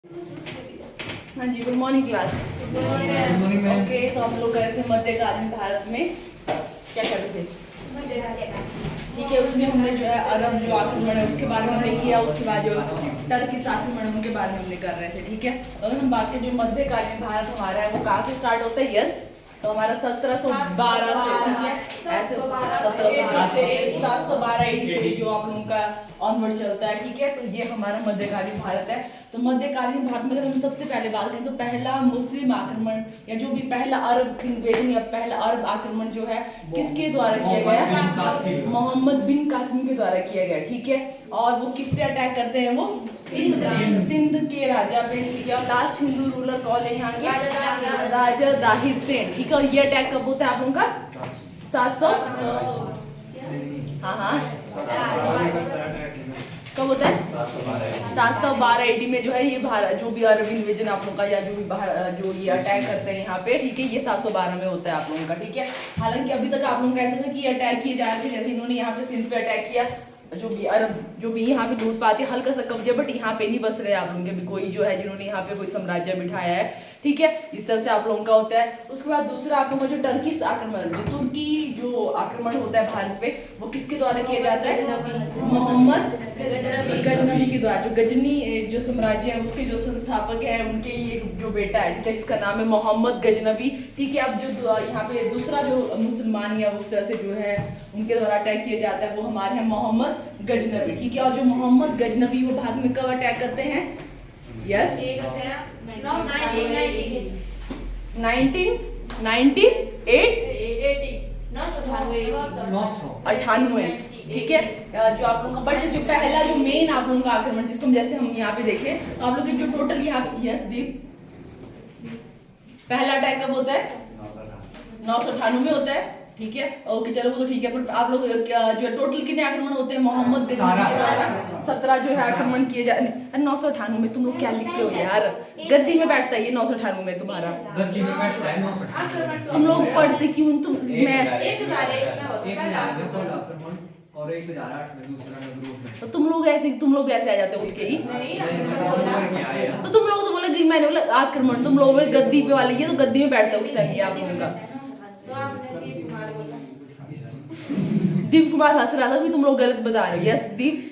हाँ जी, good morning class. Okay, तो हम लोग गए थे मध्यकालीन भारत में, क्या कर रहे थे? ठीक है, उसमें हमने जो है अरब जो आक्रमण है उसके बारे में हमने किया, उसके बाद जो टर्किश आक्रमण उनके बारे में हमने कर रहे थे। ठीक है, अगर हम बात करें जो मध्यकालीन भारत हमारा है वो कहाँ से स्टार्ट होता है? यस, तो हमारा 1712 से, ठीक है, ऐसे 712 AD से जो आप लोगों का ऑनवर्ड चलता है। ठीक है, तो ये हमारा मध्यकालीन भारत है। तो मध्यकालीन भारत में अगर हम सबसे पहले बात करें तो पहला मुस्लिम आक्रमण या जो भी पहला अरब इन्वेजन या पहला अरब आक्रमण जो है किसके द्वारा किया गया? मोहम्मद बिन कासिम के द्वारा किया गया। ठीक है, और वो किस पे अटैक करते हैं? वो सिंध के राजा पे। ठीक है, और लास्ट हिंदू रूलर कौन है यहाँ के? राजा दाहिर सेन। ठीक है, और ये अटैक कब होता है आप लोगों का? 700, हाँ कब होता है? 712 AD में जो है ये भारत जो भी अरब इन्वेजन आप लोगों का या जो भी जो ये अटैक करते हैं यहाँ पे, ठीक है, ये 712 में होता है आप लोगों का। ठीक है, हालांकि अभी तक आप लोगों का ऐसा था कि अटैक किए जा रहे थे, जैसे इन्होंने यहाँ पे सिंध पे अटैक किया, जो भी अरब जो भी यहाँ पे लूट पाते हल्का सा कब्जा, बट यहाँ पे नहीं बस रहे आप लोगों के भी कोई जो है जिन्होंने यहाँ पे कोई साम्राज्य बिठाया है। ठीक है, इस तरह से आप लोगों का होता है। उसके बाद दूसरा आप लोगों का जो टर्किश आक्रमण, जो तुर्की जो आक्रमण होता है भारत पे, वो किसके द्वारा किया जाता है? मोहम्मद गजनवी के द्वारा। जो गजनी जो साम्राज्य है उसके जो संस्थापक है उनके ये जो बेटा है, ठीक है, जिसका नाम है मोहम्मद गजनवी। ठीक है, अब जो यहाँ पे दूसरा जो मुसलमान या उस तरह से जो है उनके द्वारा अटैक किया जाता है वो हमारे हैं मोहम्मद गजनवी। ठीक है, और जो मोहम्मद गजनवी वो भारत में कब अटैक करते हैं? यस, 1998। ठीक है, जो आप लोगों का बट जो पहला जो मेन आप लोगों का आक्रमण जिसको हम जैसे हम यहाँ पे देखें तो आप लोग जो टोटल यहाँ पे, यस दीप, पहला अटैक कब होता है? 998 में होता है। ठीक है, ओके चलो वो तो ठीक है, पर आप लोग जो टोटल कितने आक्रमण होते हैं मोहम्मद गजनवी के द्वारा? 17 जो है आक्रमण किए जा। 998 में तुम लोग क्या लिखते हो यार? गद्दी में बैठता है ये 998 में तुम्हारा, गद्दी में बैठता है 998। तुम लोग पढ़ते क्यों? तुम मैं 1001 और 1008 में दूसरा ग्रुप में, तो तुम लोग ऐसे आ जाते हो उनके ही। तो तुम लोग तो बोले मैंने बोला आक्रमण, तुम लोग बोले गद्दी पे वाले, ये तो गद्दी में बैठता है उस टाइम ये आप लोगों का। दीप कुमार हंस रहा था कि तुम लोग गलत बता रहे हो। यस दीप,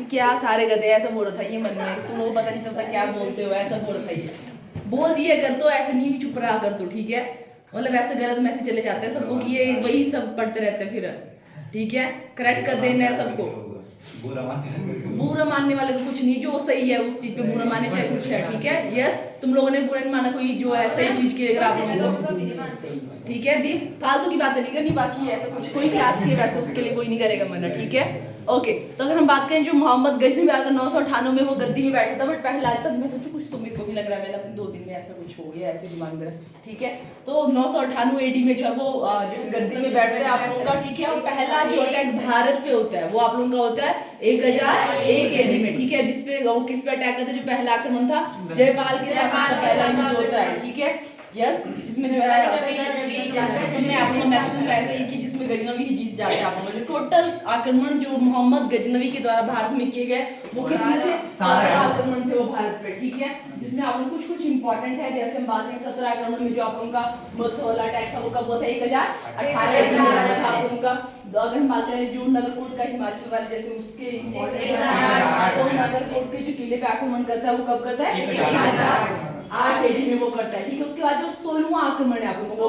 क्या सारे गधे ऐसा बोल रहा था ये मन में, तुम लोग पता नहीं चलता क्या बोलते हो, ऐसा बोल रहा था ये। बोल दिया कर तो ऐसे नहीं भी चुप रहा कर तो, ठीक है, मतलब ऐसे गलत मैसेज चले जाते हैं सबको कि ये वही सब पढ़ते रहते हैं फिर। ठीक है, करेक्ट कर देना है सबको। बुरा मानने वाले को कुछ नहीं, जो सही है उस चीज पे बुरा माने चाहे कुछ है। ठीक है, यस, तुम लोगों ने बुरा नहीं माना कोई जो है सही चीज की, अगर आप लोगों, ठीक है दीप, फालतू की बातें नहीं करनी, बाकी ऐसा कुछ कोई क्लास की वैसे उसके लिए कोई नहीं करेगा मना। ठीक है, ओके, तो अगर हम बात करें जो मोहम्मद गजनवी अगर 998 में वो गद्दी में बैठा था, बट पहला तब मैं सोचू कुछ तो मेरे को भी लग रहा है मेरा 2 दिन में ऐसा कुछ हो गया ऐसे दिमाग में। ठीक है, तो 998 AD में जो है वो जो है गद्दी में बैठते हैं आप लोगों का। ठीक है, और पहला जो अटैक भारत पे होता है वो आप लोगों का होता है 1001 AD में। ठीक है, जिसपे वो किस पे अटैक करते हैं? जो पहला आक्रमण था जयपाल के साथ पहला युद्ध होता है। ठीक है, यस, जिसमें जो है मैक्सिमम ऐसा ही कि जिसमें गजनवी ही जीत जाते हैं आप लोग। जो टोटल आक्रमण जो मोहम्मद गजनवी के द्वारा भारत में किए गए वो कितने थे? 17 आक्रमण थे वो भारत पे। ठीक है, जिसमें आप लोग कुछ इंपॉर्टेंट है, जैसे हम बात करें 17 आक्रमण में जो आप लोगों का मथुरा अटैक था वो कब हुआ था? 1018 में था आप लोगों का। अगर हम बात करें जो नगरकोट का हिमाचल वाले जैसे उसके इम्पोर्टेंट, तो नगरकोट के जो किले पे आक्रमण करता है वो कब करता है? 1008 AD में वो करता है। ठीक है, उसके बाद जो 16वां आक्रमण है आप लोगों को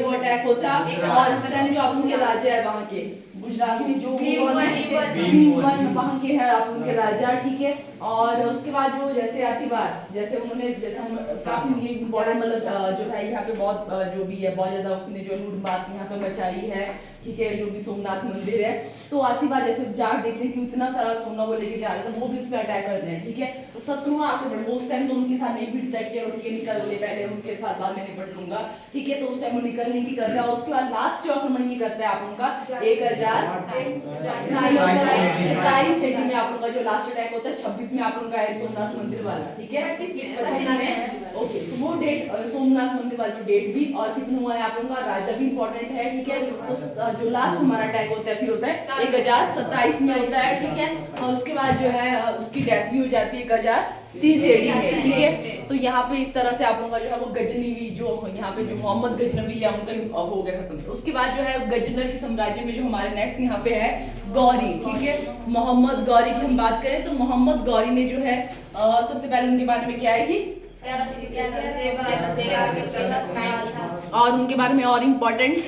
वो अटैक होता है, और उस टाइम जो आप लोगों के राजा है वहाँ के गुजरात में जो वहाँ के है आप उनके राजा। ठीक है, और उसके बाद जो जैसे आती बात जैसे उन्होंने जैसे हम काफी ये इम्पोर्टेंट मतलब जो है यहाँ पे बहुत जो भी है बहुत ज्यादा उसने जो लूट बात यहाँ पे मचाई है। ठीक है, जो भी सोमनाथ मंदिर है, तो आती बात जैसे जाट देखते हैं कि इतना सारा सोना वो लेके जा रहे थे, वो भी उस पर अटैक करते हैं। ठीक है, तो 17वां आक्रमण वो उस टाइम तो उनके साथ नहीं भिड़ता है कि ठीक है निकल ले पहले उनके साथ बाद में निपट लूंगा। ठीक है, तो उस टाइम वो निकलने की करता है। उसके बाद लास्ट जो आक्रमण ये करता है आप लोगों का 1027 AD में आप लोगों का जो लास्ट अटैक होता है 26 में आप लोगों का है सोमनाथ मंदिर वाला। ठीक है, 25 में ओके, तो वो डेट सोमनाथ मंदिर वाला जो डेट भी और कितना हुआ है आप लोगों का राजा भी इंपॉर्टेंट है। ठीक है, तो जो लास्ट हमारा अटैक होता है फिर होता है 1027 में होता है, ठीक है। और उसके बाद जो है उसकी डेथ भी हो जाती है 1030 AD में, ठीक है। तो यहाँ पे इस तरह से आप लोगों का जो है वो गजनवी जो यहाँ पे जो मोहम्मद गजनवी है उनका हो गया खत्म। उसके बाद जो है गजनवी साम्राज्य में जो हमारे नेक्स्ट यहाँ पे है गौरी, ठीक है। मोहम्मद गौरी की हम बात करें तो मोहम्मद गौरी ने जो है सबसे पहले उनके बारे में क्या है कि और उनके बारे में और इम्पोर्टेंट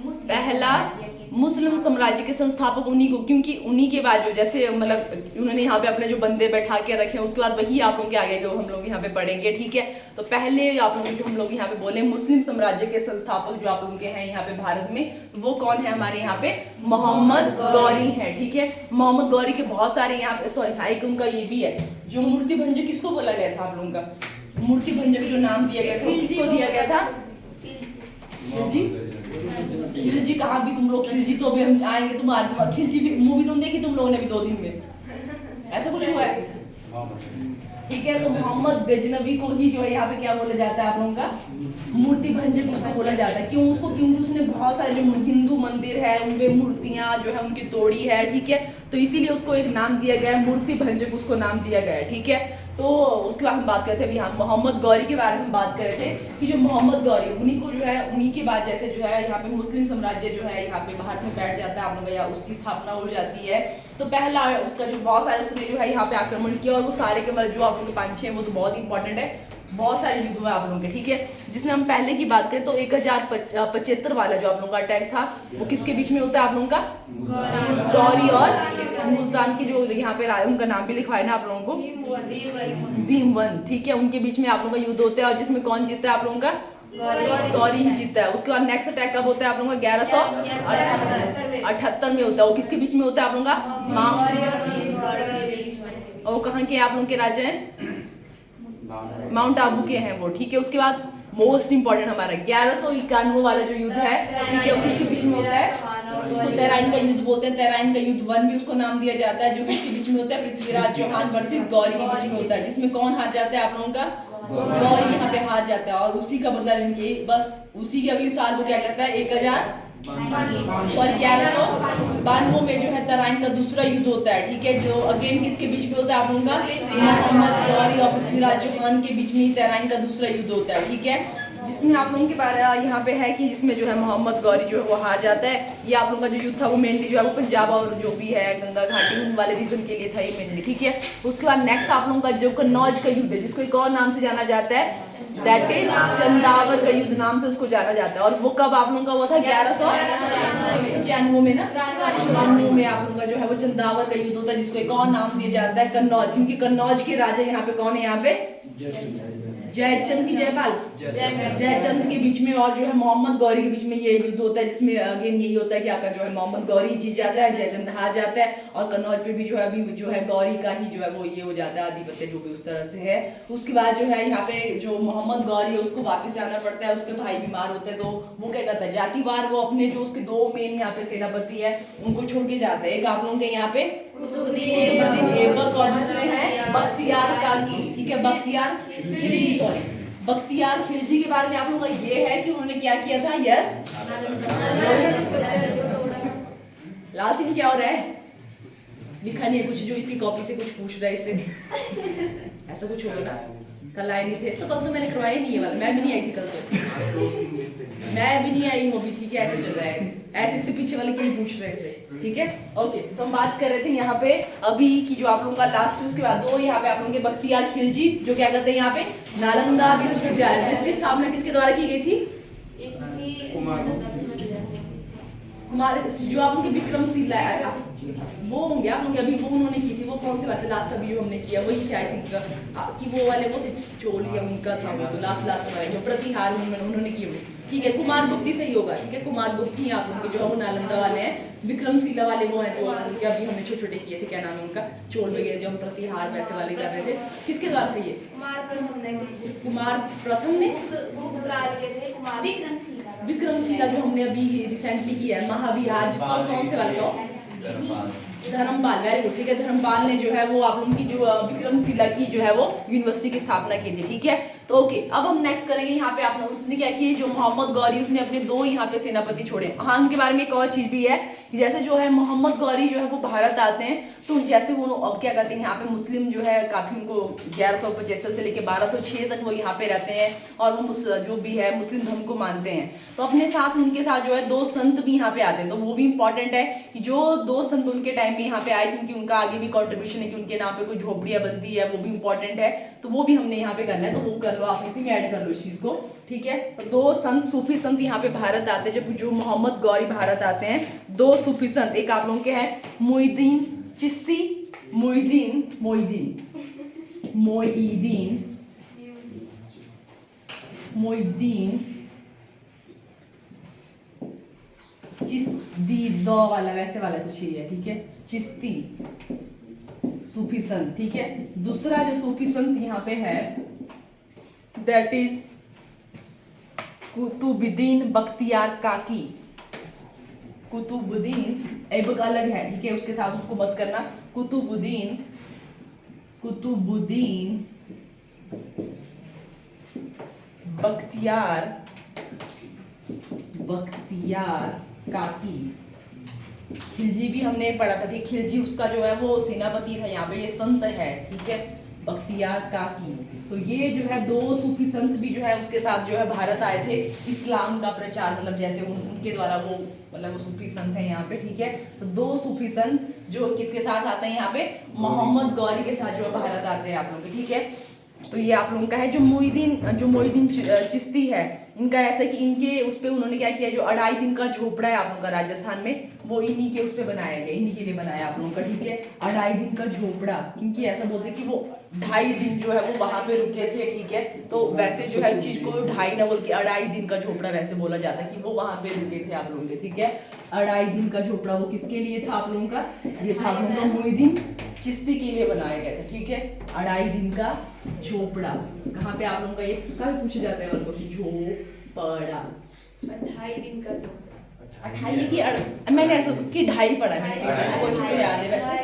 पहला मुस्लिम साम्राज्य के संस्थापक उन्हीं को, क्योंकि उन्हीं के बाद जो जैसे मतलब उन्होंने यहाँ पे अपने जो बंदे बैठा के रखे उसके बाद वही आप लोगों के आगे जो हम लोग यहाँ पे पढ़ेंगे, ठीक है। तो पहले आप लोग जो हम लोग यहाँ पे बोले मुस्लिम साम्राज्य के संस्थापक जो आप लोगों के हैं यहाँ पे भारत में, वो कौन है हमारे यहाँ पे मोहम्मद गौरी है, ठीक है। मोहम्मद गौरी के बहुत सारे यहाँ पे सॉरी एक उनका ये भी है जो मूर्ति भंजक किसको बोला गया था आप लोगों का, मूर्ति भंजक जो नाम दिया गया था किसको दिया गया था, खिलजी। खिलजी कहाँ भी तुम लोग, खिलजी तो अभी हम आएंगे तुम्हारे खिलजी भी मूवी तुम देखी तुम लोगों ने अभी 2 दिन में, ऐसा कुछ हुआ है, ठीक है। तो मोहम्मद गजनवी को ही जो है यहाँ पे क्या बोला जाता है आप लोगों का मूर्ति भंजक उसको बोला जाता है। क्यों उसको, क्योंकि उसने बहुत सारे जो हिंदू मंदिर है उनमें मूर्तियां जो है उनकी तोड़ी है, ठीक है। तो इसीलिए उसको एक नाम दिया गया है मूर्ति भंजक, उसको नाम दिया गया है, ठीक है। तो उसके बाद हम बात करते थे अभी हम मोहम्मद गौरी के बारे में हम बात कर रहे थे कि जो मोहम्मद गौरी उन्हीं को जो है उन्हीं के बाद जैसे जो है यहाँ पे मुस्लिम साम्राज्य जो है यहाँ पे भारत में बैठ जाता है आप लोग या उसकी स्थापना हो जाती है। तो पहला उसका जो बहुत सारे उसने जो है यहाँ पे आक्रमण किया और वो सारे के मतलब जो आप लोग के 5-6 वो तो बहुत इंपॉर्टेंट है, बहुत सारे युद्ध हुए आप लोगों के, ठीक है। जिसमें हम पहले की बात करें तो 1075 वाला जो आप लोगों का अटैक था वो किसके बीच में होता है आप लोगों का, गौरी और मुल्तान के जो यहाँ पे उनका नाम भी लिखवाए ना आप लोगों को भीमवन, ठीक है। उनके बीच में आप लोगों का युद्ध होता है और जिसमें कौन जीतता है आप लोगों का गौरी ही जीतता है। उसके बाद नेक्स्ट अटैक कब होता है आप लोगों का 1178 में होता है। वो किसके बीच में होता है आप लोगों का और वो कहाँ के आप लोगों के राजा हैं, माउंट आबू के हैं वो, ठीक है। उसके बाद मोस्ट इंपॉर्टेंट हमारा 1191 वाला जो युद्ध है, ठीक है, वो किसके बीच में होता है, उसको तैराइन का युद्ध बोलते हैं। तैराइन का युद्ध 1 भी उसको नाम दिया जाता है, जो किसके बीच में होता है, पृथ्वीराज चौहान वर्सेस गौरी के बीच में होता है, जिसमें कौन हार जाता है आप लोगों का, गौरी यहाँ पे हार जाता है। और उसी का बदला लेंगे बस उसी के अगले साल वो क्या कहता है 1192 में जो है तराइन का दूसरा युद्ध होता है, ठीक है, जो अगेन किसके बीच में होता है आप लोगों का, मोहम्मद गौरी और पृथ्वीराज चौहान के बीच में तराइन का दूसरा युद्ध होता है, ठीक है। जिसमें आप लोगों के बारे यहाँ पे है कि जिसमें जो है मोहम्मद गौरी जो है वो हार जाता है। ये आप लोगों का जो युद्ध था वो मेनली जो है वो पंजाब और जो भी है गंगा घाटी उन वाले रीजन के लिए था ये मेनली, ठीक है। उसके बाद नेक्स्ट आप लोगों का जो कन्नौज का युद्ध है, जिसको एक और नाम से जाना जाता है, दैट इज चंदावर का युद्ध नाम से उसको जाना जाता है। और वो कब आप लोगों का वो था 1195 में ना, 94 में आप लोगों का जो है वो चंदावर का युद्ध होता है, जिसको एक और नाम दिया जाता है कन्नौज। इनके कन्नौज के राजा यहाँ पे कौन है, यहाँ पे जयचंद की जयपाल जयचंद के बीच में और जो है मोहम्मद गौरी के बीच में ये युद्ध होता है, जिसमें अगेन यही होता है कि आपका जो है मोहम्मद गौरी जीत जाता है, जयचंद हार जाता है। और कन्नौज पे भी जो है अभी जो है गौरी का ही जो है वो ये हो जाता है आधिपत्य, जो भी उस तरह से है। उसके बाद जो है यहाँ पे जो मोहम्मद गौरी है उसको वापस जाना पड़ता है, उसके भाई बीमार होते हैं, तो वो क्या करता है जातिवार वो अपने जो उसके 2 मेन यहाँ पे सेनापति है उनको छोड़ के जाता है। एक आप लोगों के यहाँ पे कुतुबुद्दीन ऐबक और दूसरे हैं बख्तियार काकी, ठीक है, बख्तियार खिलजी के बारे में आप लोगों का ये है कि उन्होंने क्या किया था, यस लाल सिंह क्या हो रहा है, लिखा नहीं है कुछ, जो इसकी कॉपी से कुछ पूछ रहा है इससे ऐसा कुछ होगा ना, कल आए नहीं थे तो कल तो मैंने करवाया ही नहीं है वाला, मैं भी नहीं आई थी कल तो मैं भी नहीं आई हूँ अभी, ठीक है, ऐसे चल रहा है, ऐसे से पीछे वाले कहीं पूछ रहे थे, ठीक है। ओके, तो हम बात कर रहे थे यहाँ पे अभी की जो आप लोगों का लास्ट है, उसके बाद 2 यहाँ पे आप लोगों के बख्तियार खिलजी जो क्या करते हैं यहाँ पे नालंदा विश्वविद्यालय, जिसकी स्थापना किसके द्वारा की गई थी, कुमार जो आप लोग के विक्रमशिला वो होंगे आप लोग अभी वो उन्होंने की थी, वो कौन सी बात है लास्ट अभी जो हमने किया वही था आई थिंक कि वो वाले वो थे चोलिया उनका था वो, तो लास्ट वाले जो प्रतिहार उन्होंने किए हुए, ठीक है। कुमार गुप्ती सही होगा, ठीक है, कुमार गुप्ती आप लोग के जो है वो नालंदा वाले हैं, विक्रमशिला वाले वो हैं जो उनके अभी हमने छोटे छोटे किए थे, क्या नाम है उनका, चोल वगैरह जो हम प्रतिहार वैसे वाले कर रहे थे, किसके द्वारा था ये, कुमार प्रथम ने, विक्रमशिला जो हमने अभी रिसेंटली किया है, महाविहार जिसको कौन से वाले का धर्मपाल, वेरी गुड, ठीक है। धर्मपाल ने जो है वो आप लोगों की जो विक्रमशिला की जो है वो यूनिवर्सिटी की स्थापना की थी, ठीक है। तो ओके, अब हम नेक्स्ट करेंगे यहाँ पे आप लोग, उसने क्या किया, जो मोहम्मद गौरी उसने अपने 2 यहाँ पे सेनापति छोड़े। हाँ, उनके बारे में एक और चीज भी है, जैसे जो है मोहम्मद गौरी जो है वो भारत आते हैं, तो जैसे वो अब क्या करते हैं, यहाँ पे मुस्लिम जो है काफी उनको 1175 से लेकर 1206 तक वो यहाँ पे रहते हैं, और वो जो भी है मुस्लिम धर्म को मानते हैं। तो अपने साथ उनके साथ जो है 2 संत भी यहाँ पे आते हैं, तो वो भी इंपॉर्टेंट है कि जो 2 संत उनके टाइम में यहाँ पे आए, क्योंकि उनका आगे भी कॉन्ट्रीब्यूशन है कि उनके नाम पे कोई झोपड़ियाँ बनती है, वो भी इंपॉर्टेंट है। तो वो भी हमने यहाँ पे करना है, तो वो कर लो, आप इसी में ऐड कर लो इस चीज को, ठीक है। तो 2 संत, सूफी संत यहाँ पे भारत आते हैं, जब जो मोहम्मद गौरी भारत आते हैं, 2 सूफी संत, एक आप लोगों के हैं मोइनुद्दीन चिश्ती, मोइनुद्दीन चिश्ती, दो वाला वैसे वाला कुछ ही है, ठीक है, चिश्ती सूफी संत, ठीक है। दूसरा जो सूफी संत यहाँ पे है दैट इज कुतुबुद्दीन बख्तियार काकी। कुतुबुद्दीन ऐबक अलग है, ठीक है, उसके साथ उसको मत करना। कुतुबुद्दीन बख्तियार काकी। खिलजी भी हमने पढ़ा था, ठीक, खिलजी उसका जो है वो सेनापति था, यहाँ पे ये संत है, ठीक है, बख्तियार काकी। तो ये जो है 2 सूफी संत भी जो है उसके साथ जो है भारत आए थे, इस्लाम का प्रचार, मतलब जैसे उनके द्वारा वो, मतलब वो सूफी संत है यहाँ पे, ठीक है। तो 2 सूफी संत जो किसके साथ आते हैं यहाँ पे, मोहम्मद गौरी के साथ जो भारत आते हैं आप लोग, ठीक है। तो ये आप लोगों का है। जो मोइनुद्दीन चिश्ती है, इनका ऐसा कि इनके उस पे उन्होंने क्या किया, जो 2.5 दिन का झोपड़ा है आप लोगों का राजस्थान में, वो इन्हीं के उस पे बनाया गया, इन्हीं के लिए बनाया आप लोगों का, ठीक है। 2.5 दिन का झोपड़ा, क्योंकि ऐसा बोलते हैं कि वो 2.5 दिन जो है वो वहां पे रुके थे, ठीक है। तो वैसे जो है इस चीज को 2.5 ना बोल के 2.5 दिन का झोपड़ा वैसे बोला जाता है कि वो वहां पे रुके थे आप लोगों के, ठीक है। 2.5 दिन का झोपड़ा वो किसके लिए था आप लोगों का, ये था आप लोगों का मोइनुद्दीन चिश्ती के लिए बनाया गया था, ठीक है। 2.5 दिन का झोपड़ा, कहाँ पे आप लोगों का ये कभी पूछे जाता है क्वेश्चन, झोपड़ा। 28 दिन का जो 28 की मैंने ऐसा कि 2.5 पढ़ा है, मैंने कुछ तो याद है वैसे,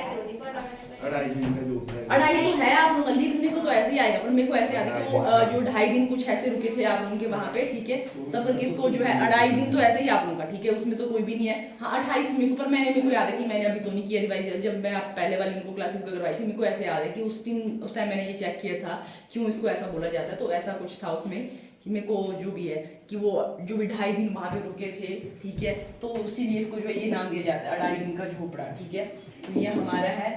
2.5 दिन का जो 2.5 तो है आप लोग लिखने को तो ऐसे ही आएगा, पर मेरे को ऐसे याद है कि वो जो 2.5 दिन कुछ ऐसे रुके थे आप लोगों के वहां पे, ठीक है। तब तक इसको जो है 2.5 दिन तो ऐसे ही आप लोगों का, ठीक है, उसमें तो कोई भी नहीं है। हाँ 28 मेरे को, पर मेरे को याद है कि मैंने अभी तो नहीं किया रिवाइज, जब मैं आप पहले वाली इनको क्लासेस करवाई थी, मेरे को ऐसे याद है कि उस टाइम मैंने ये चेक किया था क्यों इसको ऐसा बोला जाता है, तो ऐसा कुछ था उसमें कि मेरे को जो भी है कि वो जो भी 2.5 दिन वहां पे रुके थे, ठीक है, तो इसीलिए इसको जो है ये नाम दिया जाता है 2.5 दिन का झोपड़ा, ठीक है। तो ये हमारा है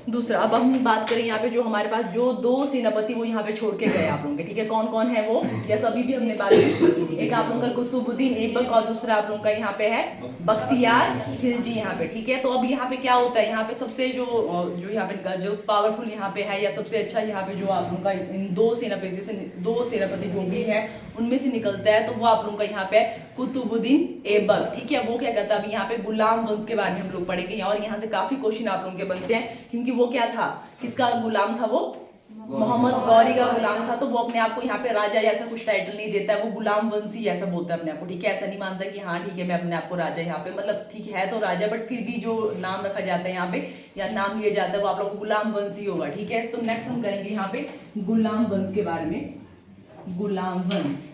दूसरा। अब हम बात करें यहाँ पे जो हमारे पास जो 2 सेनापति वो यहाँ पे छोड़ के गए आप लोगों के, ठीक है, कौन कौन है वो, या सभी भी हमने बात की। एक आप लोगों का कुतुबुद्दीन ऐबक, और दूसरा आप लोगों का यहाँ पे है बख्तियार खिलजी यहाँ पे, ठीक है। तो अब यहाँ पे क्या होता है, यहाँ पे सबसे जो यहाँ पे जो पावरफुल यहाँ पे है, या सबसे अच्छा यहाँ पे जो आप लोगों का इन 2 सेनापति जो भी है उनमें से निकलता है, तो वो आप लोगों का यहाँ पे कुतुबुद्दीन ऐबक, ठीक है। वो क्या कहता है, अभी यहाँ पे गुलाम वंश के बारे में हम लोग पढ़ेंगे, और यहाँ से काफी क्वेश्चन आप लोगों के बनते हैं, क्योंकि वो क्या था, किसका गुलाम था, वो मोहम्मद गौरी का गुलाम था। तो वो अपने आप को यहाँ पे राजा या ऐसा कुछ टाइटल नहीं देता है, वो गुलाम वंशी ऐसा बोलता है अपने आप को, ठीक है। ऐसा नहीं मानता कि हाँ ठीक है मैं अपने आप को राजा यहाँ पे, मतलब ठीक है तो राजा, बट फिर भी जो नाम रखा जाता है यहाँ पे या नाम लिया जाता है वो आप लोग को गुलाम वंशी होगा, ठीक है। तो नेक्स्ट हम करेंगे यहाँ पे गुलाम वंश के बारे में। गुलाम वंश,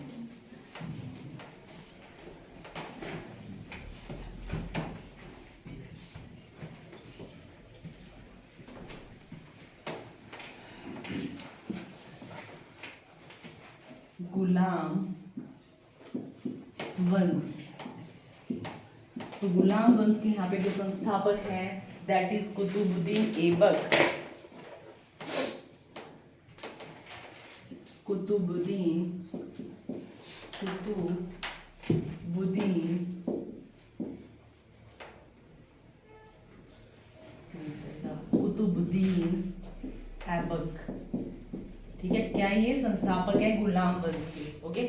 गुलाम वंश, तो गुलाम वंश के यहाँ पे जो संस्थापक है दैट इज कुतुबुद्दीन ऐबक। कुतुबुद्दीन ऐबक, ठीक है। क्या ये संस्थापक है गुलाम वंश के, ओके,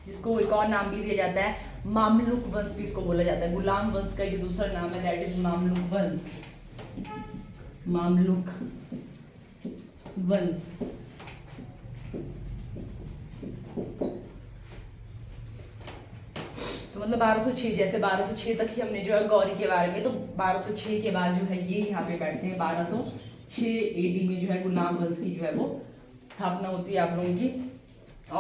जिसको एक और नाम भी दिया जाता है मामलुक वंश भी इसको बोला जाता है। गुलाम वंश का जो दूसरा नाम है दैट इज मामलुक वंश। मामलुक वंश, तो मतलब 1206, जैसे 1206 तक ही हमने जो है गौरी के बारे में, तो 1206 के बाद जो है ये यहाँ पे बैठते हैं। 1206 AD में जो है गुलाम वंश की जो है वो स्थापना होती है आप लोगों की।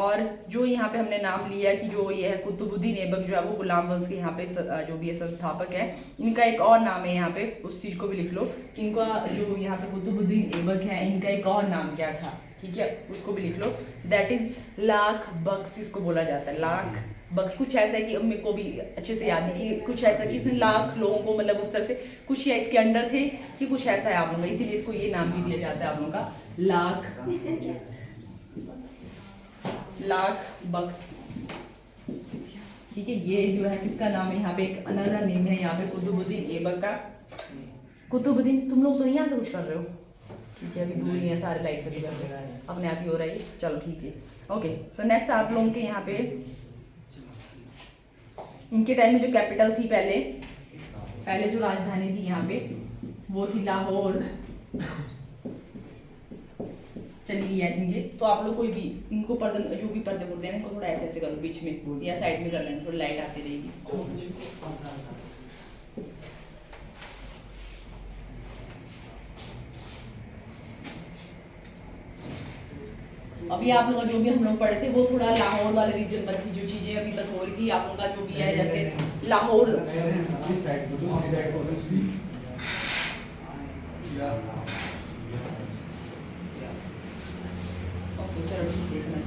और जो यहाँ पे हमने नाम लिया कि जो ये है कुतुबुद्दीन ऐबक जो है वो गुलाम वंश के यहाँ पे जो भी है संस्थापक है। इनका एक और नाम है यहाँ पे, उस चीज़ को भी लिख लो। इनका जो यहाँ पे कुतुबुद्दीन ऐबक है, इनका एक और नाम क्या था, ठीक है, उसको भी लिख लो। दैट इज लाख बख्श, इसको बोला जाता है लाख बख्श। कुछ ऐसा है कि अब मेरे को भी अच्छे से याद नहीं कि कुछ ऐसा कि इसने लाख लोगों को मतलब उस तरह से कुछ या इसके अंडर थे कि कुछ ऐसा है आप लोगों का, इसीलिए इसको ये नाम भी दिया जाता है आप लोगों का लाख बख्श, ठीक है। ये जो है किसका नाम है यहाँ पे, एक अनदर नेम है यहाँ पे कुतुबुद्दीन ऐबक का। कुतुबुद्दीन, तुम लोग तो यहाँ से कुछ कर रहे हो, ठीक है, अभी दूर ही है सारे लाइट से, तो अपने आप ही हो रहा है, चलो ठीक है, ओके। तो नेक्स्ट आप लोगों के यहाँ पे इनके टाइम में जो कैपिटल थी पहले जो राजधानी थी यहाँ पे वो थी लाहौर, चलिए आई थिंक ये तो आप लोग कोई भी इनको पर्दे जो भी पर्दे बोलते हैं इनको थोड़ा ऐसे ऐसे करो बीच में या साइड में कर लेना, थोड़ी लाइट आती रहेगी। अभी आप लोग जो भी हम लोग पढ़े थे वो थोड़ा लाहौर वाले रीजन पर थी, जो चीजें अभी तक हो रही थी आप लोगों का जो भी है, जैसे लाहौर चलो ठीक है, एक मिनट,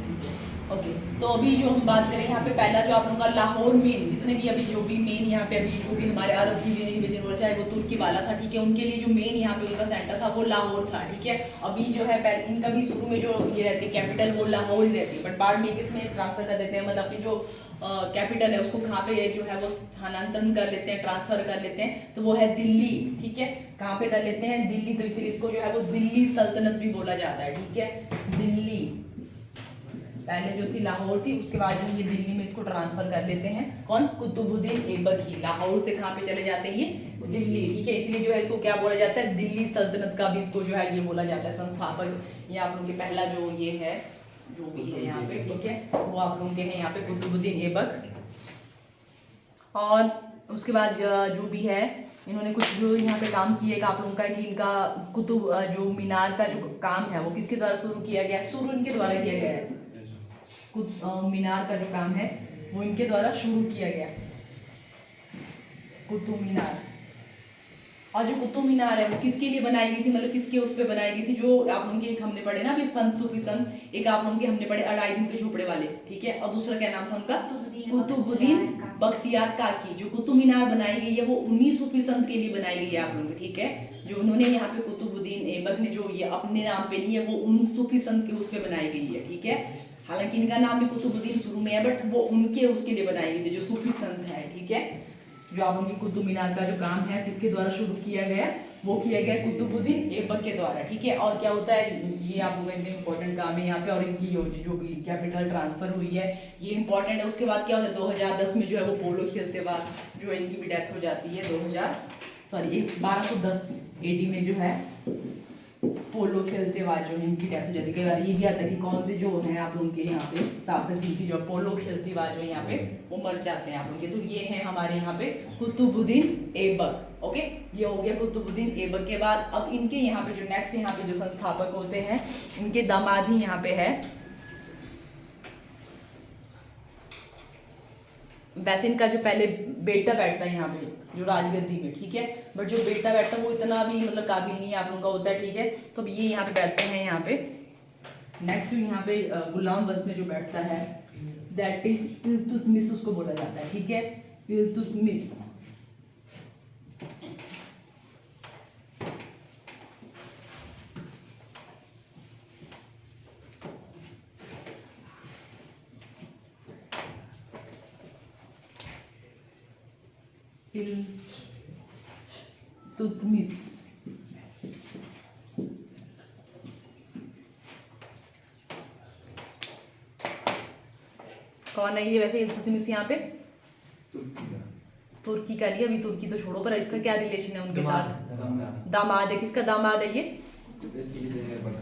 ओके। तो अभी जो हम बात करें यहाँ पे पहला जो आप लोगों का लाहौर मेन, जितने भी अभी जो भी मेन यहाँ पे अभी जो भी हमारे अरब की इन्वेजन हो, चाहे वो तुर्की वाला था, ठीक है, उनके लिए जो मेन यहाँ पे उनका सेंटर था वो लाहौर था, ठीक है। अभी जो है इनका भी शुरू में जो ये रहती है कैपिटल वो लाहौर ही रहती है, बट बाद में इसमें ट्रांसफर कर देते हैं, मतलब कि जो कैपिटल है उसको कहाँ पे जो है वो स्थानांतरण कर लेते हैं, ट्रांसफर कर लेते हैं, तो वो है दिल्ली, ठीक है। कहाँ पे कर लेते हैं, दिल्ली, तो इसीलिए इसको जो है वो दिल्ली सल्तनत भी बोला जाता है, ठीक है। दिल्ली पहले जो थी लाहौर थी, उसके बाद जो ये दिल्ली में इसको ट्रांसफर कर लेते हैं, कौन, कुतुबुद्दीन ऐबक ही। लाहौर से कहाँ पे चले जाते हैं, ये दिल्ली, ठीक है। इसलिए जो है इसको क्या बोला जाता है, दिल्ली सल्तनत का भी इसको जो है ये बोला जाता है संस्थापक। ये आप लोगों के पहला जो ये है जो भी है यहाँ पे, ठीक है, वो आप लोगों के हैं यहाँ पे कुतुबुद्दीन ऐबक। और उसके बाद जो भी है इन्होंने कुछ जो यहाँ पे काम किए आप लोगों का, कि इनका कुतुब जो मीनार का जो काम है वो किसके द्वारा शुरू किया गया, शुरू इनके द्वारा किया गया है। मीनार का जो काम है वो इनके द्वारा शुरू किया गया, कुतुब मीनार। और जो कुतुब मीनार है वो किसके लिए बनाई गई थी, मतलब किसके उस पे बनाई गई थी, जो आप लोगों के एक हमने पढ़े ना अभी संत सूफी संत, एक आप लोगों के हमने पढ़े 2.5 दिन के झोपड़े वाले, ठीक है। और दूसरा क्या नाम था उनका, कुतुबुद्दीन बख्तियार काकी। जो कुतुब मीनार बनाई गई है वो 19 सूफी संत के लिए बनाई गई है आप लोगों की, ठीक है। जो उन्होंने यहाँ पे कुतुबुद्दीन ऐबक ने जो ये अपने नाम पे ली है वो उन सूफी संत के उस पे बनाई गई है, ठीक है। हालांकि इनका नाम भी कुतुबुद्दीन शुरू में है, बट वो उनके उसके लिए बनाई गई थी जो सूफी संत है, ठीक है। जो आप उनकी कुतुब मीनार का जो काम है किसके द्वारा शुरू किया गया, वो किया गया कुतुबुद्दीन ऐबक के द्वारा, ठीक है। और क्या होता है, ये आप लोगों का इंपॉर्टेंट काम है यहाँ पे। और इनकी जो भी कैपिटल ट्रांसफर हुई है ये इंपॉर्टेंट है। उसके बाद क्या होता है, 2010 में जो है वो पोलो खेलते बाद जो है इनकी भी डेथ हो जाती है। 1210 AD में जो है पोलो खेलते बाद जो है इनकी डेथ हो जाती है। कई बार ये भी आता है कि कौन से जो है आप लोगों के यहाँ पे शासक थी जो पोलो खेलती बाद जो है यहाँ पे वो मर जाते हैं आप लोग के। तो ये है हमारे यहाँ पे कुतुबुद्दीन ऐबक, ओके। ये हो गया कुतुबुद्दीन ऐबक के बाद अब इनके यहाँ पे जो नेक्स्ट यहाँ पे जो संस्थापक होते हैं इनके दामाद ही यहाँ पे है। वैसे इनका जो पहले बेटा बैठता है यहाँ पे जो राजगद्दी में, ठीक है, बट जो बेटा बैठता है वो इतना भी मतलब काबिल नहीं है आप लोगों का होता है, ठीक है। तो अब ये यहाँ पे बैठते हैं यहाँ पे। नेक्स्ट जो यहाँ पे गुलाम वंश में जो बैठता है दैट इज इल्तुतमिश, उसको बोला जाता है, ठीक है, इल्तुतमिश। इल्तुतमिश कौन है ये वैसे इल्तुतमिश यहाँ पे, तुर्की का लिया। अभी तुर्की तो छोड़ो, पर इसका क्या रिलेशन है उनके साथ, दामाद है। किसका दामाद है ये,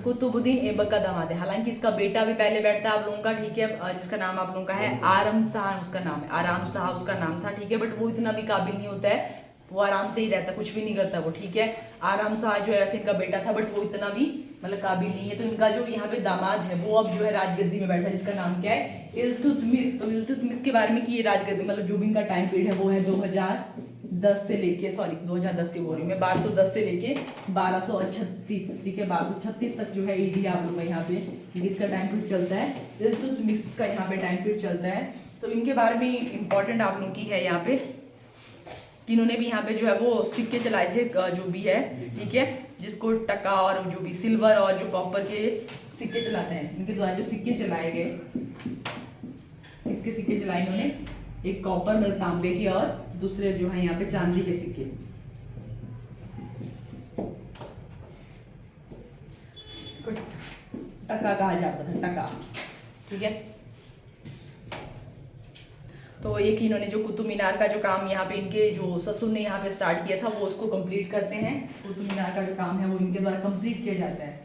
कुतुबुद्दीन ऐबक का दामाद है। हालांकि इसका बेटा भी पहले बैठता है आप लोगों का, ठीक है, जिसका नाम आप लोगों का है आराम शाह, उसका नाम है आराम शाह उसका नाम था, ठीक है, बट वो इतना भी काबिल नहीं होता है, वो आराम से ही रहता, कुछ भी नहीं करता वो, ठीक है। आराम शाह जो है ऐसे इनका बेटा था, बट वो इतना भी मतलब काबिल नहीं है। तो इनका जो यहाँ पे दामाद है वो अब जो है राजगद्दी में बैठा है, जिसका नाम क्या है, इल्तुतमिश। तो इल्तुतमिश के बारे में कि ये राजगद्दी मतलब जो भी इनका टाइम पीरियड है वो है 2010 से लेके 2010 से बोल रही हूँ मैं, 1210 से लेके 1236, ठीक है, 1236 तक जो है ईडी आप लोग का यहाँ पे इसका टाइम पीरियड चलता है, इल्तुतमिश का यहाँ पे टाइम पीरियड चलता है। तो इनके बारे में इंपॉर्टेंट आप लोग की है यहाँ पे कि इन्होंने भी यहाँ पे जो है वो सिक्के चलाए थे, जो भी है, ठीक है, जिसको टका और जो भी सिल्वर और जो कॉपर के सिक्के चलाते हैं, इनके द्वारा जो सिक्के चलाए गए, इसके सिक्के चलाए इन्होंने, एक कॉपर मतलब तांबे के और दूसरे जो है यहाँ पे चांदी के सिक्के। टका कहा जाता था, टका, ठीक है। तो एक इन्होंने जो कुतुब मीनार का जो काम यहाँ पे इनके जो ससुर ने यहाँ पे स्टार्ट किया था वो उसको कंप्लीट करते हैं। कुतुब मीनार का जो काम है वो इनके द्वारा कंप्लीट किया जाता है,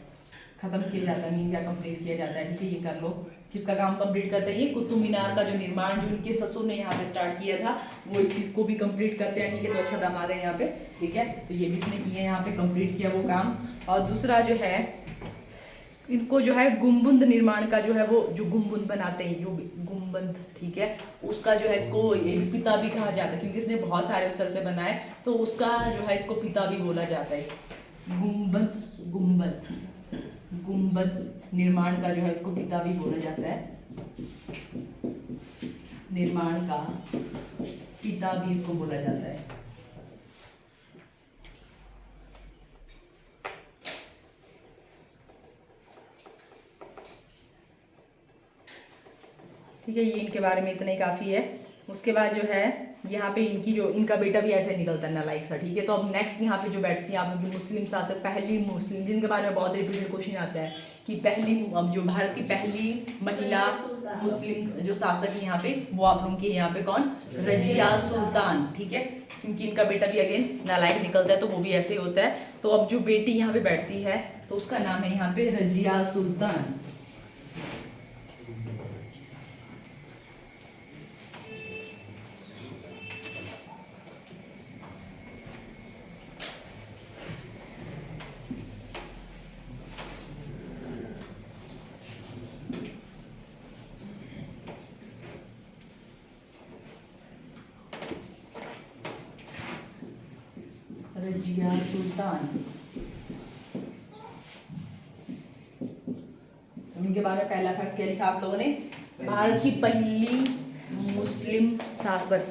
खत्म किया जाता है, मीन क्या कंप्लीट किया जाता है, ठीक है, ये कर लो। किसका काम कंप्लीट करते हैं, ये कुतुब मीनार का जो निर्माण जो इनके ससुर ने यहाँ पे स्टार्ट किया था वो इस चीज को भी कंप्लीट करते हैं, ठीक है। तो अच्छा दामाद है यहाँ पे, ठीक है, तो ये भी इसने किया यहाँ पे कंप्लीट किया वो काम। और दूसरा जो है इनको जो है गुम्बद निर्माण का जो है वो जो गुम्बद बनाते हैं, जो गुम्बद, ठीक है, उसका जो है इसको ये भी पिता भी कहा जाता है, क्योंकि इसने बहुत सारे उस तरह से बनाए, तो उसका जो है इसको पिता भी बोला जाता है। गुम्बद गुम्बद गुम्बद निर्माण का जो है इसको पिता भी बोला जाता है, निर्माण का पिता भी इसको बोला जाता है। ठीक है, ये इनके बारे में इतना ही काफ़ी है। उसके बाद जो है यहाँ पे इनकी जो इनका बेटा भी ऐसे निकलता है नालायक सा, ठीक है। तो अब नेक्स्ट यहाँ पे जो बैठती है आप लोग की मुस्लिम शासक, पहली मुस्लिम, जिनके बारे में बहुत रिपीटेड क्वेश्चन आता है कि पहली अब जो भारत की पहली महिला मुस्लिम जो शासक यहाँ पे वो आप लोगों के यहाँ पे कौन, रजिया सुल्तान, ठीक है, क्योंकि इनका बेटा भी अगेन नालायक निकलता है तो वो भी ऐसे ही होता है। तो अब जो बेटी यहाँ पे बैठती है तो उसका नाम है यहाँ पे रजिया सुल्तान। रजिया सुल्तान, इनके बारे में पहला फैक्ट क्या लिखा आप लोगों ने, भारत की पहली मुस्लिम शासक,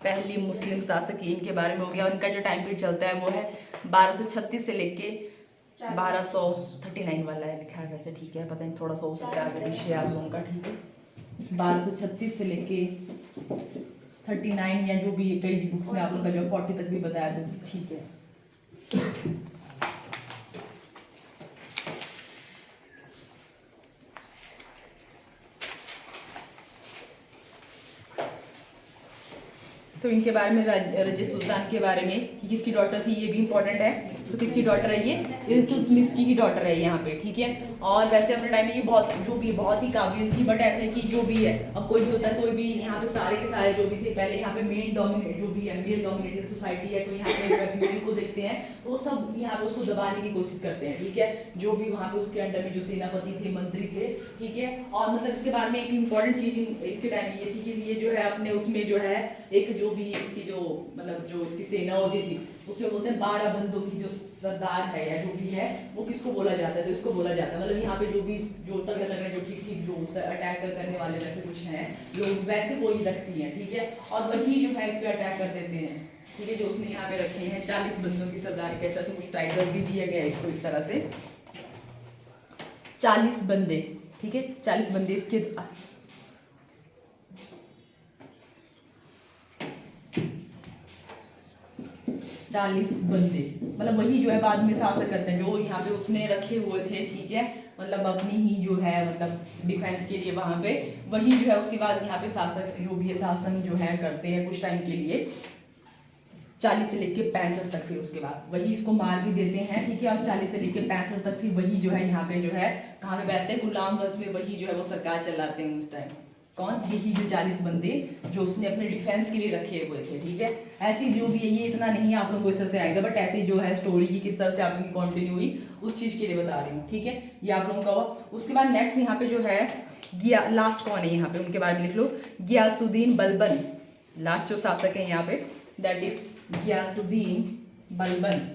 पहली मुस्लिम शासक इनके बारे में हो गया। और इनका जो टाइम पीरियड चलता है वो है 1236 से लेके 1239 वाला है लिखा है वैसे, ठीक है, पता नहीं थोड़ा सा हो सकता है आगे पीछे आप लोगों का, ठीक है, 1236 से लेके 39 या जो भी कई बुक्स में आप लोग का जो 40 तक भी बताया था, ठीक है। तो इनके बारे में रजिया सुल्तान के बारे में कि किसकी डॉटर थी ये भी इंपॉर्टेंट है। तो किसकी डॉटर है ये, इल्तुतमिश की ही डॉटर है यहाँ पे, ठीक है। और वैसे अपने टाइम में ये बहुत जो भी बहुत ही काबिल थी, बट ऐसे कि जो भी है अब कोई भी होता है, कोई भी यहाँ पे सारे के सारे जो भी थे पहले यहाँ पे मेन डोमिनेट जो भी है मेल डोमिनेटेड सोसाइटी है, तो यहाँ पे फीमेल को देखते हैं तो वो सब यहाँ पे उसको दबाने की कोशिश करते हैं, ठीक है, जो भी वहाँ पे उसके अंडर में जो सेनापति थे, मंत्री थे, ठीक है। और मतलब इसके बारे में एक इंपॉर्टेंट चीज इसके टाइम में ये थी कि ये जो है अपने उसमें जो है एक जो भी इसकी जो मतलब जो इसकी सेना होती थी उसमें बोलते हैं 12 बंदों की जो सरदार है या जो भी है वो किसको बोला जाता है, तो इसको बोला जाता है मतलब यहाँ पे जो भी जो तगड़े तगड़े जो ठीक ठीक जो अटैक करने वाले वैसे कुछ हैं लोग वैसे वो ही रखती हैं, ठीक है। और वही जो है इस पर अटैक कर देते हैं, ठीक है, जो उसने यहाँ पे रखे हैं 40 बंदों की सरदार, कैसा से कुछ टाइटल भी दिया गया है इसको इस तरह से 40 बंदे, ठीक है, 40 बंदे इसके 40 बंदे मतलब वही जो है बाद में शासक करते हैं जो यहाँ पे उसने रखे हुए थे, ठीक है, मतलब अपनी ही जो है मतलब डिफेंस के लिए वहाँ पे वही जो है उसके बाद यहाँ पे शासक जो भी है शासन जो है करते हैं कुछ टाइम के लिए 40 से लेके 65 तक, फिर उसके बाद वही इसको मार भी देते हैं, ठीक है। और 40 से लेके 65 तक फिर वही जो है यहाँ पे जो है कहाँ पे बैठते हैं, गुलाम वंश में, वही जो है वो सरकार चलाते हैं उस टाइम। कौन? यही जो 40 बंदे जो उसने अपने डिफेंस के लिए रखे हुए थे, ठीक है। ऐसी जो भी है, ये इतना नहीं आप लोगों को इस तरह से आएगा, बट ऐसी जो है स्टोरी की किस तरह से आप लोगों की कंटिन्यू हुई उस चीज़ के लिए बता रही हूँ, ठीक है। ये आप लोगों का हुआ। उसके बाद नेक्स्ट यहाँ पे जो है लास्ट कौन है यहाँ पे, उनके बारे में लिख लो। गियासुद्दीन बलबन, लास्ट जो शासक है यहाँ पे, that is Ghiyasuddin Balban.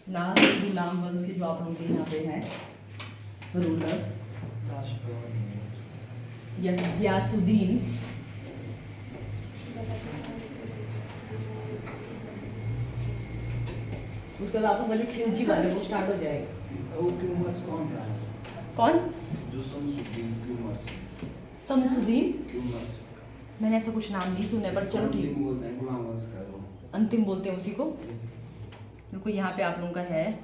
Last गुलाम वंश के जो आप लोगों के यहाँ पे हैं रूलर, यस, गियासुद्दीन उसके बाद आपका जो खिलजी वाले वो स्टार्ट हो जाएगा। वो क्यूमर्स कौन रहा है? कौन? जो शमसुद्दीन क्यूमर्स। शमसुद्दीन, क्यूमर्स मैंने ऐसा कुछ नाम नहीं सुना है, बट चलो ठीक, बोलते हैं गुलाम वंश का वो। अंतिम बोलते हैं उसी को। देखो यहाँ पे आप लोगों का है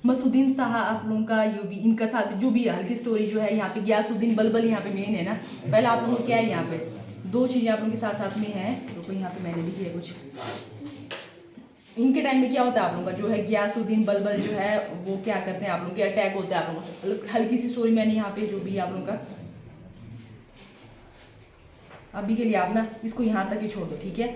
मसूद्दीन शाह, आप लोगों का ये भी इनका साथ जो भी हल्की स्टोरी जो है यहाँ पे गियासुद्दीन बलबल यहाँ पे मेन है ना। पहले आप लोगों को क्या है यहाँ पे दो चीज़ें आप लोगों के साथ साथ में है। देखो यहाँ पे मैंने भी किया कुछ, इनके टाइम में क्या होता है आप लोगों का जो है गियासुद्दीन बलबल जो है वो क्या करते हैं, आप लोगों के अटैक होता है आप लोगों को। हल्की सी स्टोरी मैंने यहाँ पे जो भी आप लोगों का, अभी के लिए आप ना इसको यहाँ तक ही छोड़ दो, ठीक है,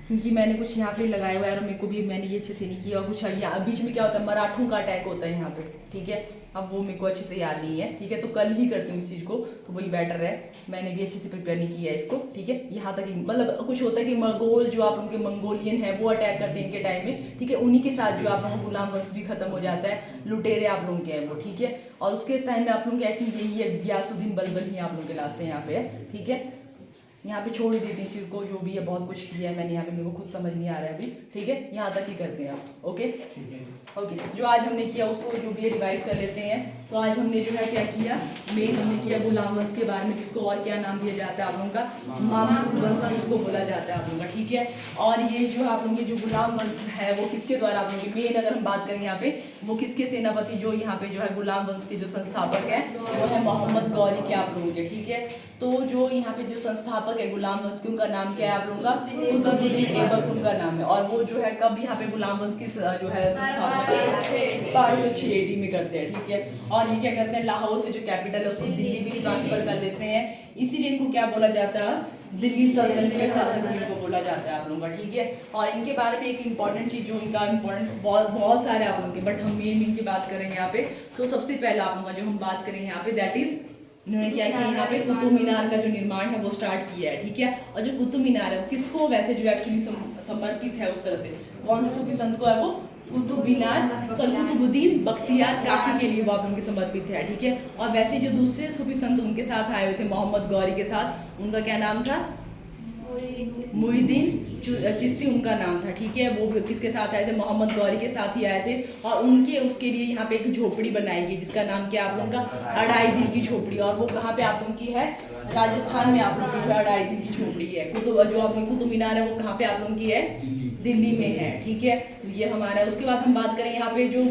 क्योंकि मैंने कुछ यहाँ पे लगाया हुआ है और मेरे को भी मैंने ये अच्छे से नहीं किया। और कुछ यहाँ बीच में क्या होता है, मराठों का अटैक होता है यहाँ पे, ठीक है। अब वो मेरे को अच्छे से याद नहीं है, ठीक है, तो कल ही करती हूँ इस चीज़ को, तो वही बेटर है। मैंने भी अच्छे से प्रिपेयर नहीं किया है इसको, ठीक है। यहाँ तक ही मतलब कुछ होता है कि मंगोल जो आप उनके मंगोलियन है वो अटैक करते हैं इनके टाइम में, ठीक है। उन्हीं के साथ जो आप लोगों को गुलाम वंश भी खत्म हो जाता है, लुटेरे आप लोगों के हैं वो, ठीक है। और उसके टाइम में आप लोगों की आई थिंक यही है, गियासुद्दीन बलबल ही आप लोगों के लास्ट है यहाँ पे है, ठीक है। यहाँ पे छोड़ ही देती हूँ चीज़ को, जो भी है बहुत कुछ किया है मैंने यहाँ पे, मेरे को खुद समझ नहीं आ रहा है अभी, ठीक है। यहाँ तक ही करते हैं आप, ओके ओके। जो आज हमने किया उसको जो भी है रिवाइज कर लेते हैं। तो आज हमने जो है क्या किया, मेन हमने किया गुलाम वंश के बारे में, जिसको और क्या नाम दिया जाता है आप लोगों का, मामलूक वंश जिसको बोला जाता है आप लोगों का, ठीक है। और ये जो आप लोगों के जो गुलाम वंश है वो किसके द्वारा आप लोगों की मेन अगर हम बात करें यहाँ पे, वो किसके सेनापति जो यहाँ पे जो है गुलाम वंश के जो संस्थापक है वो है मोहम्मद गौरी के आप लोगों के, ठीक है। तो जो यहाँ पे जो संस्थापक है गुलाम वंश के, उनका नाम क्या है आप लोगों का, कुतुबुद्दीन ऐबक उनका नाम है। और वो जो है कब यहाँ पे गुलाम वंश की जो है संस्थापक 506 AD में करते हैं, ठीक है। और ये क्या करते हैं, लाहौर से जो कैपिटल है उसको दिल्ली भी ट्रांसफर कर लेते हैं, इसीलिए इनको क्या बोला जाता है, दिल्ली सल्तनत के शासक इनको बोला जाता है आप लोगों का, ठीक है। और इनके बारे में एक इंपॉर्टेंट चीज जो इनका इंपॉर्टेंट बहुत सारे आप लोगों के, बट हम मेन इनकी बात करें यहाँ पे, तो सबसे पहला आप लोगों का जो हम बात करें यहाँ पे, दैट इज इन्होंने क्या किया, यहाँ पे कुतुब मीनार का जो निर्माण है वो स्टार्ट किया है, ठीक है। और जो कुतुब मीनार है वो किसको वैसे जो एक्चुअली समर्पित है उस तरह से, कौन से सूफी संत को है वो, कुतुब मीनार कुतुबुद्दीन बख्तियार काकी के लिए वो आप उनके समर्पित है, ठीक है। और वैसे जो दूसरे सूफी संत उनके साथ आए हुए थे मोहम्मद गौरी के साथ, उनका क्या नाम था, मुहिद्दीन चिश्ती उनका नाम था, ठीक है। वो किसके साथ आए थे, मोहम्मद गौरी के साथ ही आए थे। और उनके उसके लिए यहाँ पे एक झोपड़ी बनाई गई जिसका नाम क्या आप लोगों का, 2.5 दिन की झोपड़ी। और वो कहाँ पे आप लोगों की है, राजस्थान में आप लोगों की जो 2.5 दिन की झोपड़ी है। जो अपनी कुतुब मीनार है वो कहाँ पे आप लोगों की है, दिल्ली में है, ठीक है। तो ये हमारा, उसके बाद हम बात करें यहाँ पे जो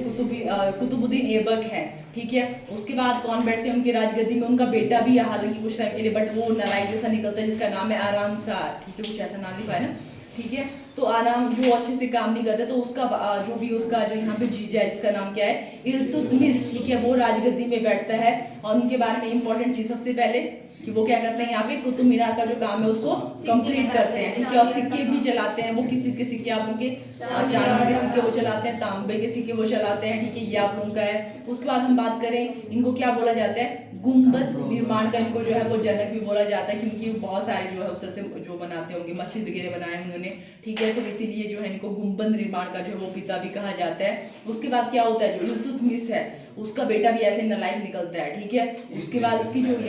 कुतुबुद्दीन ऐबक है, ठीक है। उसके बाद कौन बैठते हैं उनके राजगद्दी में, उनका बेटा भी हालांकि कुछ टाइम के लिए, बट वो नारायण जैसा निकलता है जिसका नाम है आराम शाह, ठीक है, कुछ ऐसा नाम लिखा है ना, ठीक है। तो आराम जो अच्छे से काम नहीं करता, तो उसका जो भी उसका जो यहाँ पे जीजा है जिसका नाम क्या है, इल्तुतमिश, ठीक है, वो राजगद्दी में बैठता है। और उनके बारे में इंपॉर्टेंट चीज सबसे पहले कि वो क्या करते हैं, यहाँ पे कुतुब मीनार का जो काम है उसको कंप्लीट करते हैं, ठीक है। और सिक्के भी चलाते हैं, वो किस चीज के सिक्के आप लोगों के, चांदी के सिक्के वो चलाते हैं, तांबे के सिक्के वो चलाते हैं, ठीक है, ये आप लोगों का है। उसके बाद हम बात करें, इनको क्या बोला जाता है, गुंबद निर्माण का इनको जो है वो जनक भी बोला जाता है, क्योंकि बहुत सारे जो है उस तरह से जो बनाते होंगे, मस्जिद वगैरह बनाए उन्होंने, ठीक है। तो इसीलिए जो है इनको गुंबद निर्माण का जो है वो पिता भी कहा जाता है। उसके बाद क्या होता है, जो इल्तुतमिश है उसका बेटा भी ऐसे नालायक निकलता है, ठीक है। उसके बाद उसकी जो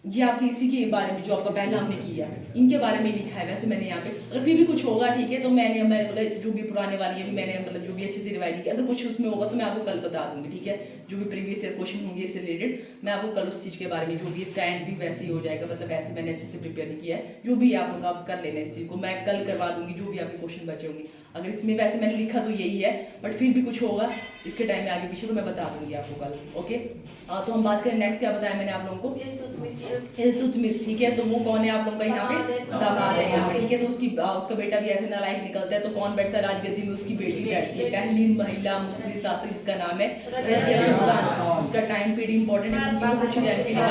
ये आपकी इसी के बारे में जो आपका पहला हमने किया इनके बारे में लिखा है, वैसे मैंने यहाँ पे, अगर फिर भी कुछ होगा, ठीक है, तो मैंने मतलब जो भी पुराने वाली है मैंने मतलब जो भी अच्छे से रिवाइज किया, अगर कुछ उसमें होगा तो मैं आपको कल बता दूंगी, ठीक है। जो भी प्रीवियस ईयर क्वेश्चन होंगे इससे रिलेटेड, मैं आपको कल उस चीज़ के बारे में जो भी स्टैंड भी वैसे ही हो जाएगा, मतलब वैसे मैंने अच्छे से प्रिपेयर नहीं किया है, जो भी आप लोग आप कर लेना इस चीज़ को, मैं कल करवा दूंगी जो भी आपके क्वेश्चन बचे होंगे। अगर इसमें वैसे मैंने लिखा तो यही है, बट फिर भी कुछ होगा इसके टाइम में आगे पीछे तो मैं बता दूंगी आपको कल। ओके, तो हम बात करें नेक्स्ट, क्या बताया मैंने आप लोगों को, इल्तुतमिश, ठीक है। तो वो कौन है आप लोगों का यहाँ पे, दामाद है यहाँ पे, ठीक है। तो उसका बेटा भी ऐसे नालायक निकलता है, तो कौन बैठता है राजगद्दी में, उसकी बेटी बैठती है, पहली महिला मुस्लिम शासक जिसका नाम है रज़िया सुल्तान। उसका टाइम पीरियड इंपॉर्टेंट है क्योंकि वो जानने के लिए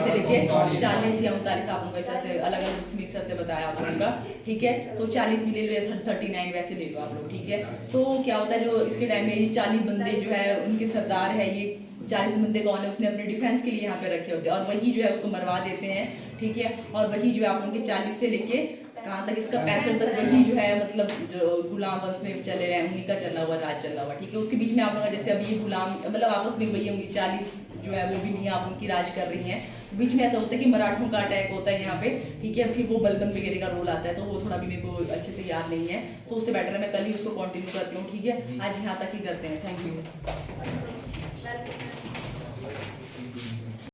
से लेके 40 या 39 आप लोगों को ऐसे अलग अलग उसमें से बताया आप लोगों का, ठीक है। तो 40 भी ले लो या 39 वैसे ले लो आप लोग, ठीक है। तो क्या होता है जो इसके टाइम में ये 40 बंदे जो है उनके सरदार है, ये 40 बंदे कौन है, उसने अपने डिफेंस के लिए यहाँ पे रखे होते हैं, और वही जो है उसको मरवा देते हैं, ठीक है। और वही जो है आप लोगों के 40 से लेके कहाँ तक, इसका 65 तक वही जो है मतलब जो गुलाम वंश में चले रहे हैं, उन्हीं का चला हुआ राज चला हुआ, ठीक है। उसके बीच में आप लोग जैसे अभी ये गुलाम मतलब आपस में वही होंगी 40 जो है वो भी नहीं आप उनकी राज कर रही हैं, तो बीच में ऐसा होता है कि मराठों का अटैक होता है यहाँ पे, ठीक है। फिर वो बलबन वगैरह का रोल आता है, तो वो थोड़ा भी मेरे को अच्छे से याद नहीं है, तो उससे बेटर है मैं कल ही उसको कंटिन्यू करती हूँ, ठीक है। आज यहाँ तक ही करते हैं, थैंक यू।